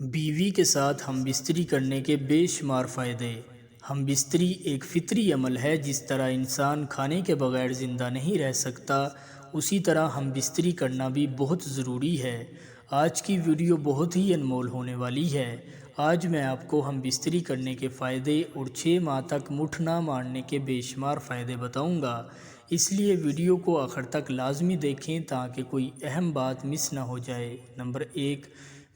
بیوی کے ساتھ ہم بستری کرنے کے بے شمار فائدے۔ ہم بستری ایک فطری عمل ہے۔ جس طرح انسان کھانے کے بغیر زندہ نہیں رہ سکتا، اسی طرح ہم بستری کرنا بھی بہت ضروری ہے۔ آج کی ویڈیو بہت ہی انمول ہونے والی ہے۔ آج میں آپ کو ہم بستری کرنے کے فائدے اور 6 ماہ تک مٹھ نہ مارنے کے بے شمار فائدے بتاؤں گا، اس لیے ویڈیو کو آخر تک لازمی دیکھیں تاکہ کوئی اہم بات مس نہ ہو جائے۔ نمبر 1،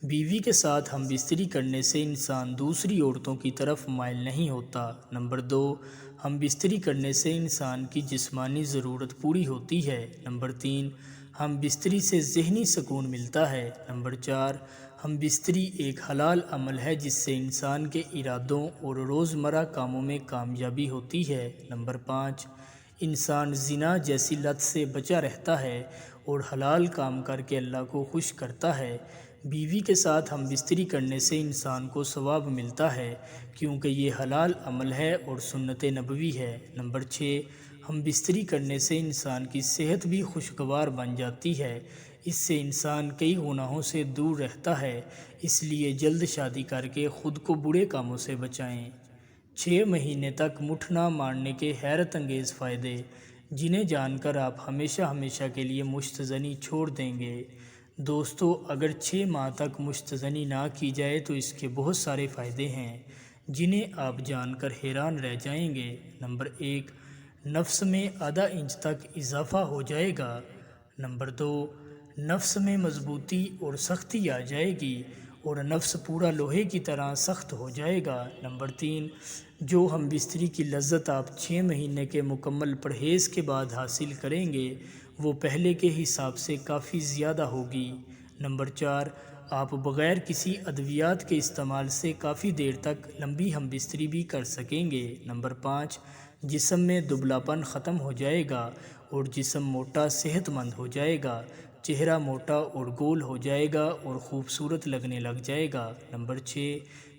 بیوی کے ساتھ ہم بستری کرنے سے انسان دوسری عورتوں کی طرف مائل نہیں ہوتا۔ نمبر 2، ہم بستری کرنے سے انسان کی جسمانی ضرورت پوری ہوتی ہے۔ نمبر 3، ہم بستری سے ذہنی سکون ملتا ہے۔ نمبر 4، ہم بستری ایک حلال عمل ہے جس سے انسان کے ارادوں اور روزمرہ کاموں میں کامیابی ہوتی ہے۔ نمبر 5، انسان زنا جیسی لت سے بچا رہتا ہے اور حلال کام کر کے اللہ کو خوش کرتا ہے۔ بیوی کے ساتھ ہم بستری کرنے سے انسان کو ثواب ملتا ہے کیونکہ یہ حلال عمل ہے اور سنت نبوی ہے۔ نمبر 6، ہم بستری کرنے سے انسان کی صحت بھی خوشگوار بن جاتی ہے۔ اس سے انسان کئی گناہوں سے دور رہتا ہے، اس لیے جلد شادی کر کے خود کو برے کاموں سے بچائیں۔ 6 مہینے تک مٹھ نہ مارنے کے حیرت انگیز فائدے، جنہیں جان کر آپ ہمیشہ ہمیشہ کے لیے مشتزنی چھوڑ دیں گے۔ دوستو، اگر 6 ماہ تک مشتزنی نہ کی جائے تو اس کے بہت سارے فائدے ہیں جنہیں آپ جان کر حیران رہ جائیں گے۔ نمبر 1، نفس میں آدھا انچ تک اضافہ ہو جائے گا۔ نمبر 2، نفس میں مضبوطی اور سختی آ جائے گی اور نفس پورا لوہے کی طرح سخت ہو جائے گا۔ نمبر 3، جو ہم بستری کی لذت آپ 6 مہینے کے مکمل پرہیز کے بعد حاصل کریں گے وہ پہلے کے حساب سے کافی زیادہ ہوگی۔ نمبر 4، آپ بغیر کسی ادویات کے استعمال سے کافی دیر تک لمبی ہم بستری بھی کر سکیں گے۔ نمبر 5، جسم میں دبلا پن ختم ہو جائے گا اور جسم موٹا صحت مند ہو جائے گا۔ چہرہ موٹا اور گول ہو جائے گا اور خوبصورت لگنے لگ جائے گا۔ نمبر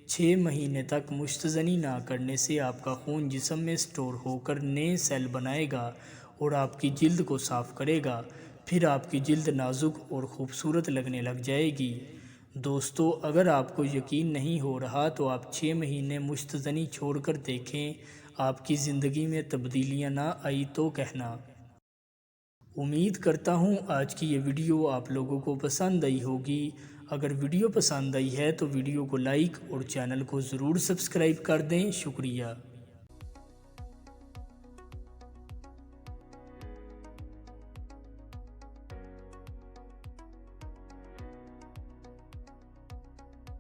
6 مہینے تک مشتزنی نہ کرنے سے آپ کا خون جسم میں سٹور ہو کر نئے سیل بنائے گا اور آپ کی جلد کو صاف کرے گا، پھر آپ کی جلد نازک اور خوبصورت لگنے لگ جائے گی۔ دوستو، اگر آپ کو یقین نہیں ہو رہا تو آپ 6 مہینے مشتزنی چھوڑ کر دیکھیں، آپ کی زندگی میں تبدیلیاں نہ آئی تو کہنا۔ امید کرتا ہوں آج کی یہ ویڈیو آپ لوگوں کو پسند آئی ہوگی۔ اگر ویڈیو پسند آئی ہے تو ویڈیو کو لائک اور چینل کو ضرور سبسکرائب کر دیں۔ شکریہ۔